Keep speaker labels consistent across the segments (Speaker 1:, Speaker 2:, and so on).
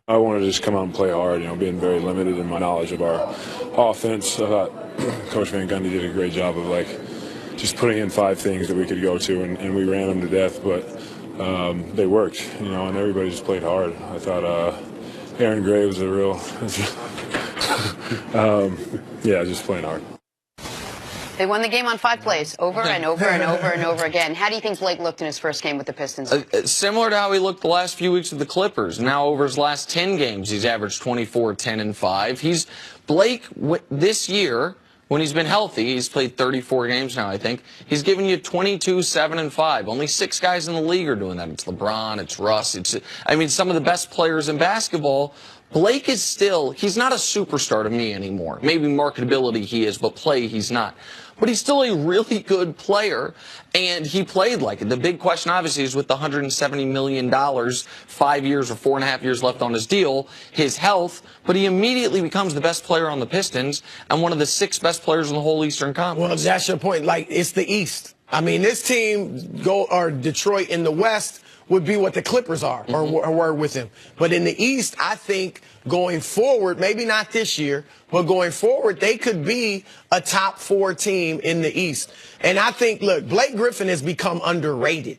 Speaker 1: I wanted to just come out and play hard, being very limited in my knowledge of our offense. I thought Coach Van Gundy did a great job of, just putting in 5 things that we could go to, and we ran them to death, but they worked, and everybody just played hard. I thought Aaron Gray was a real, just playing hard.
Speaker 2: They won the game on 5 plays, over and over and over and over again. How do you think Blake looked in his first game with the Pistons?
Speaker 3: Similar to how he looked the last few weeks with the Clippers. Now over his last 10 games, he's averaged 24, 10, and 5. Blake, this year, when he's been healthy, he's played 34 games now, I think. He's given you 22, 7, and 5. Only 6 guys in the league are doing that. It's LeBron, it's Russ. Some of the best players in basketball. Blake is still, he's not a superstar to me anymore. Maybe marketability he is, but play he's not. But he's still a really good player, and he played like it. The big question, obviously, is with the $170 million, 5 years or 4.5 years left on his deal, his health. But he immediately becomes the best player on the Pistons and one of the 6 best players in the whole Eastern Conference.
Speaker 4: Well, that's your point. It's the East. This team or Detroit in the West would be what the Clippers are or were with him. But in the East, I think going forward, maybe not this year, but going forward, they could be a top 4 team in the East. And I think, look, Blake Griffin has become underrated.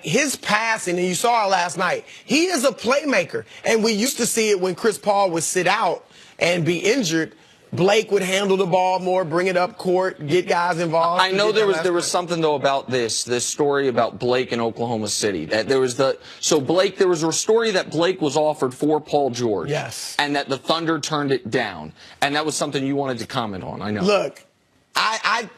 Speaker 4: His passing, and you saw it last night, he is a playmaker. And we used to see it when Chris Paul would sit out and be injured. Blake would handle the ball more, bring it up court, get guys involved.
Speaker 3: I know there was something though about this story about Blake in Oklahoma City. That there was a story that Blake was offered for Paul George.
Speaker 4: Yes.
Speaker 3: And that the Thunder turned it down. And that was something you wanted to comment on. I know.
Speaker 4: Look, I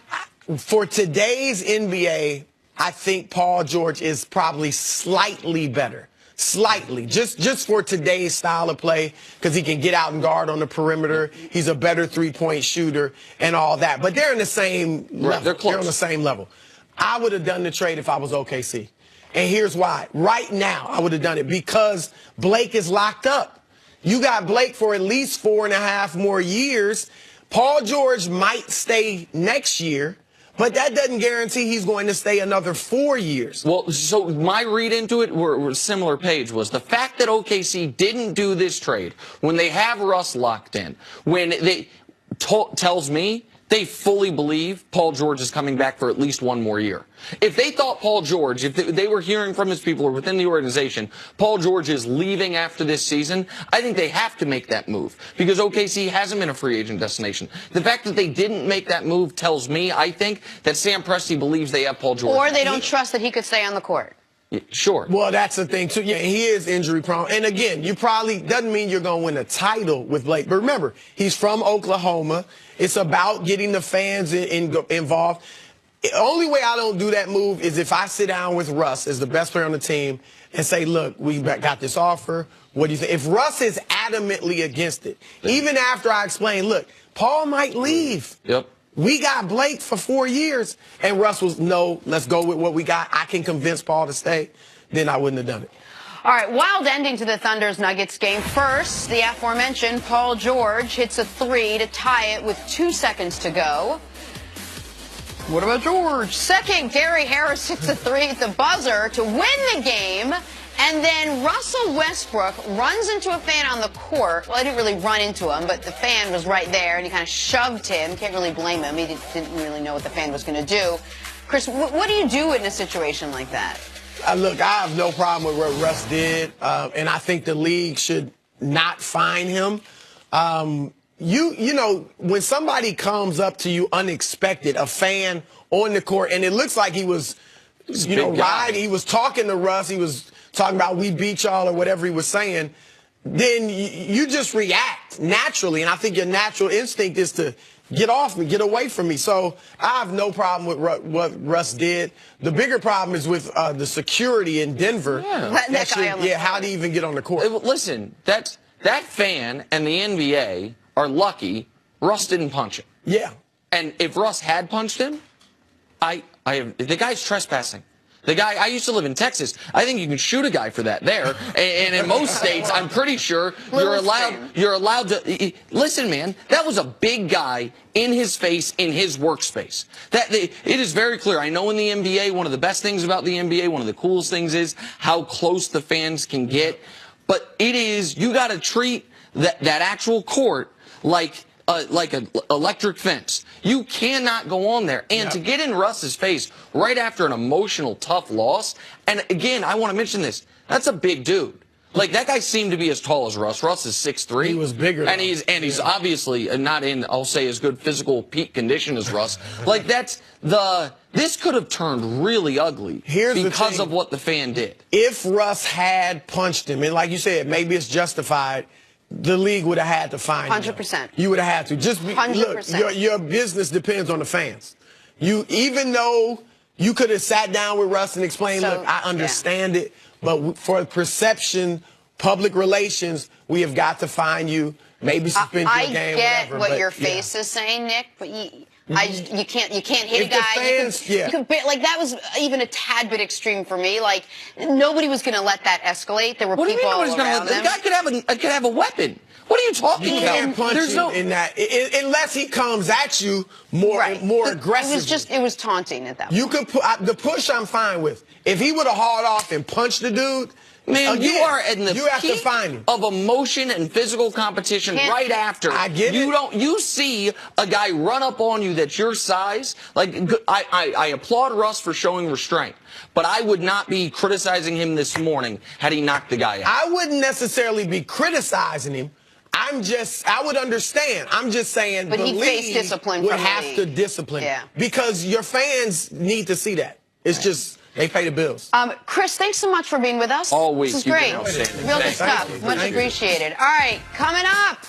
Speaker 4: for today's NBA, I think Paul George is probably slightly better. Slightly, just for today's style of play, because he can get out and guard on the perimeter. He's a better 3-point shooter and all that. But they're in the same level.
Speaker 3: They're close.
Speaker 4: They're on the same level. I would have done the trade if I was OKC. And here's why. Right now, I would have done it because Blake is locked up. You got Blake for at least 4.5 more years. Paul George might stay next year, but that doesn't guarantee he's going to stay another 4 years.
Speaker 3: Well, so my read into it, we're similar page, was the fact that OKC didn't do this trade when they have Russ locked in, when they tells me they fully believe Paul George is coming back for at least 1 more year. If they thought Paul George, if they were hearing from his people or within the organization, Paul George is leaving after this season, I think they have to make that move because OKC hasn't been a free agent destination. The fact that they didn't make that move tells me, I think, that Sam Presti believes they have Paul George.
Speaker 2: Or they don't trust that he could stay on the court.
Speaker 3: Yeah, sure.
Speaker 4: Well, that's the thing, too. Yeah, he is injury prone. And again, you probably doesn't mean you're going to win a title with Blake. But remember, he's from Oklahoma. It's about getting the fans involved. The only way I don't do that move is if I sit down with Russ as the best player on the team and say, look, we got this offer. What do you think? If Russ is adamantly against it, even after I explain, look, Paul might leave.
Speaker 3: Yep.
Speaker 4: We got Blake for 4 years. And Russ was, no, let's go with what we got. I can convince Paul to stay. Then I wouldn't have done it.
Speaker 2: All right, wild ending to the Thunder's-Nuggets game. First, the aforementioned Paul George hits a 3 to tie it with 2 seconds to go. What about George? Second, Gary Harris hits a 3 at the buzzer to win the game. And then Russell Westbrook runs into a fan on the court. Well, I didn't really run into him, but the fan was right there, and he kind of shoved him. Can't really blame him. He didn't really know what the fan was going to do. Chris, what do you do in a situation like that?
Speaker 4: Look, I have no problem with what Russ did, and I think the league should not fine him. You know, when somebody comes up to you unexpected, a fan on the court, and it looks like he was, riding, he was talking to Russ, he was talking about we beat y'all or whatever he was saying, then you just react naturally, and I think your natural instinct is to get off me, get away from me. So I have no problem with what Russ did. The bigger problem is with the security in Denver.
Speaker 2: Yeah,
Speaker 4: how do you even get on the court?
Speaker 3: Listen, that fan and the NBA are lucky Russ didn't punch him.
Speaker 4: Yeah.
Speaker 3: And if Russ had punched him, the guy's trespassing. The guy, I used to live in Texas. I think you can shoot a guy for that there. And in most states, I'm pretty sure you're allowed to. Listen, man, that was a big guy in his face, in his workspace. It is very clear. I know in the NBA, one of the best things about the NBA, one of the coolest things is how close the fans can get. But it is, you got to treat that actual court like an electric fence. You cannot go on there. And to get in Russ's face right after an emotional, tough loss, and again, I want to mention this, that's a big dude. Like, that guy seemed to be as tall as Russ. Russ is 6'3".
Speaker 4: He was bigger.
Speaker 3: And he's obviously not in, I'll say, as good physical peak condition as Russ. Like, this could have turned really ugly because of what the fan did.
Speaker 4: If Russ had punched him, and like you said, maybe it's justified, the league would have had to fine him.
Speaker 2: 100%.
Speaker 4: You would have had to. Just
Speaker 2: 100%.
Speaker 4: Look, your business depends on the fans. Even though you could have sat down with Russ and explained, look, I understand it, but for perception, public relations, we have got to fine you, maybe suspend your game,
Speaker 2: I get
Speaker 4: whatever.
Speaker 2: what
Speaker 4: but,
Speaker 2: your face is saying, Nick, but you can't hit
Speaker 4: If
Speaker 2: a guy.
Speaker 4: fans,
Speaker 2: like, that was even a tad bit extreme for me. Like, nobody was going to let that escalate. There were
Speaker 3: What do you
Speaker 2: people
Speaker 3: mean
Speaker 2: all
Speaker 3: nobody's
Speaker 2: around
Speaker 3: gonna
Speaker 2: them.
Speaker 3: The guy could have a weapon. What are you talking
Speaker 4: You
Speaker 3: about?
Speaker 4: can't punch him in that unless he comes at you more aggressively.
Speaker 2: It was taunting at that point.
Speaker 4: You could the push I'm fine with. If he would have hauled off and punched the dude,
Speaker 3: man,
Speaker 4: again,
Speaker 3: you are in the
Speaker 4: you have to
Speaker 3: peak
Speaker 4: find him.
Speaker 3: of emotion and physical competition right after.
Speaker 4: I get it.
Speaker 3: You see a guy run up on you that's your size. Like, I applaud Russ for showing restraint, but I would not be criticizing him this morning had he knocked the guy out.
Speaker 4: I wouldn't necessarily be criticizing him. I would understand. I'm just saying
Speaker 2: But
Speaker 4: the
Speaker 2: he faced
Speaker 4: league
Speaker 2: discipline
Speaker 4: would
Speaker 2: from the
Speaker 4: have
Speaker 2: league.
Speaker 4: to discipline him. Because your fans need to see that. It's just, they pay the bills.
Speaker 2: Chris, thanks so much for being with us.
Speaker 3: All week.
Speaker 2: This is
Speaker 3: You've
Speaker 2: great.
Speaker 3: been outstanding.
Speaker 2: Real good
Speaker 3: Thanks.
Speaker 2: stuff. Much appreciated. All right, coming up.